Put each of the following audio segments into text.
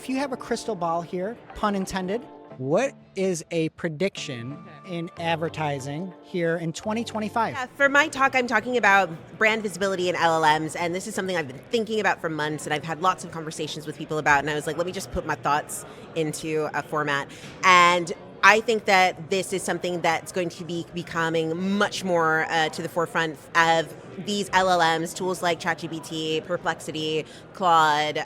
if you have a crystal ball here, pun intended, what is a prediction in advertising here in 2025? Yeah, for my talk, I'm talking about brand visibility and LLMs, and this is something I've been thinking about for months, and I've had lots of conversations with people about, and I was like, let me just put my thoughts into a format. And I think that this is something that's going to be becoming much more to the forefront of these LLMs, tools like ChatGPT, Perplexity, Claude,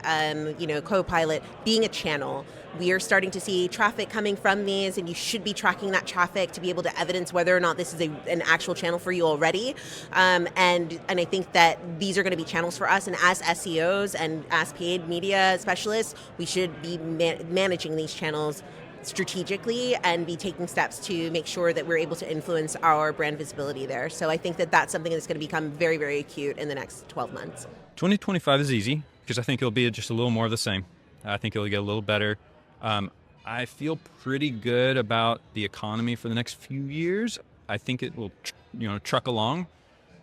Copilot, being a channel. We are starting to see traffic coming from these, and you should be tracking that traffic to be able to evidence whether or not this is an actual channel for you already. And I think that these are going to be channels for us, and as SEOs and as paid media specialists, we should be managing these channels strategically and be taking steps to make sure that we're able to influence our brand visibility there. So I think that that's something that's going to become very, very acute in the next 12 months. 2025 is easy because I think it'll be just a little more of the same. I think it'll get a little better. I feel pretty good about the economy for the next few years. I think it will, truck along.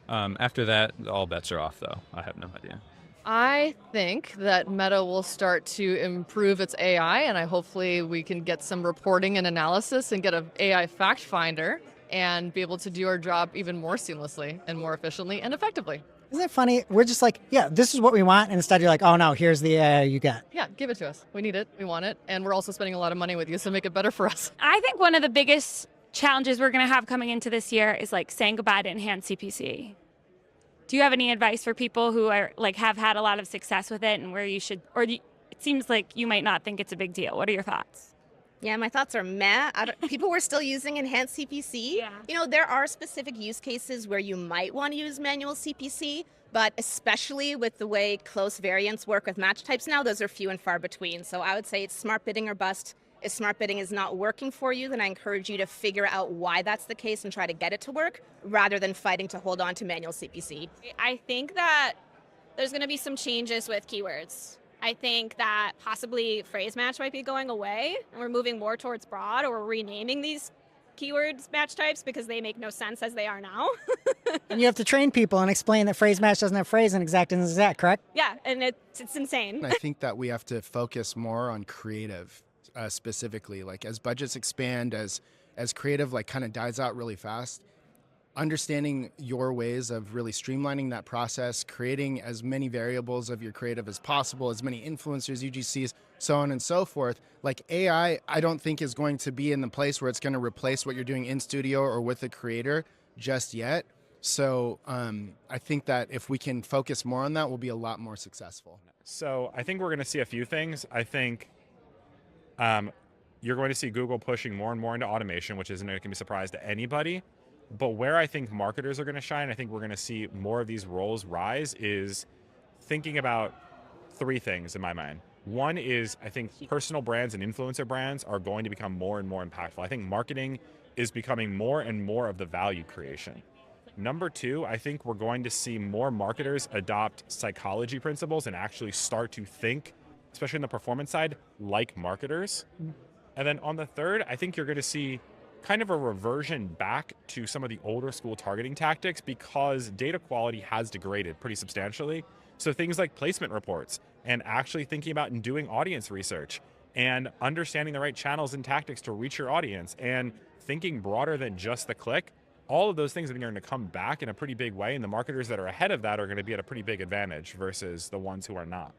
After that, all bets are off, though. I have no idea. I think that Meta will start to improve its AI, and hopefully we can get some reporting and analysis and get an AI fact finder and be able to do our job even more seamlessly and more efficiently and effectively. Isn't it funny? We're just like, yeah, this is what we want. And instead you're like, oh no, here's the AI you got. Yeah, give it to us. We need it. We want it. And we're also spending a lot of money with you, so make it better for us. I think one of the biggest challenges we're going to have coming into this year is saying goodbye to enhanced CPC. Do you have any advice for people who are have had a lot of success with it and where you should, it seems like you might not think it's a big deal. What are your thoughts? Yeah, my thoughts are meh. People were still using enhanced CPC. Yeah. There are specific use cases where you might want to use manual CPC, but especially with the way close variants work with match types now, those are few and far between. So I would say it's smart bidding or bust. If smart bidding is not working for you, then I encourage you to figure out why that's the case and try to get it to work rather than fighting to hold on to manual CPC. I think that there's going to be some changes with keywords. I think that possibly phrase match might be going away, and we're moving more towards broad, or we're renaming these keywords match types because they make no sense as they are now. And you have to train people and explain that phrase match doesn't have phrase and exact and exact, correct? Yeah, and it's insane. I think that we have to focus more on creative. Specifically, as budgets expand, as creative kind of dies out really fast, understanding your ways of really streamlining that process, creating as many variables of your creative as possible, as many influencers, UGCs, so on and so forth. AI, I don't think is going to be in the place where it's going to replace what you're doing in studio or with a creator just yet. So I think that if we can focus more on that, we'll be a lot more successful. So I think we're going to see a few things. I think you're going to see Google pushing more and more into automation, which isn't going to be a surprise to anybody. But where I think marketers are going to shine, I think we're going to see more of these roles rise, is thinking about three things in my mind. One is I think personal brands and influencer brands are going to become more and more impactful. I think marketing is becoming more and more of the value creation. Number two, I think we're going to see more marketers adopt psychology principles and actually start to think, especially on the performance side, like marketers. And then on the third, I think you're going to see kind of a reversion back to some of the older school targeting tactics because data quality has degraded pretty substantially. So things like placement reports and actually thinking about and doing audience research and understanding the right channels and tactics to reach your audience and thinking broader than just the click, all of those things I think are going to come back in a pretty big way. And the marketers that are ahead of that are going to be at a pretty big advantage versus the ones who are not.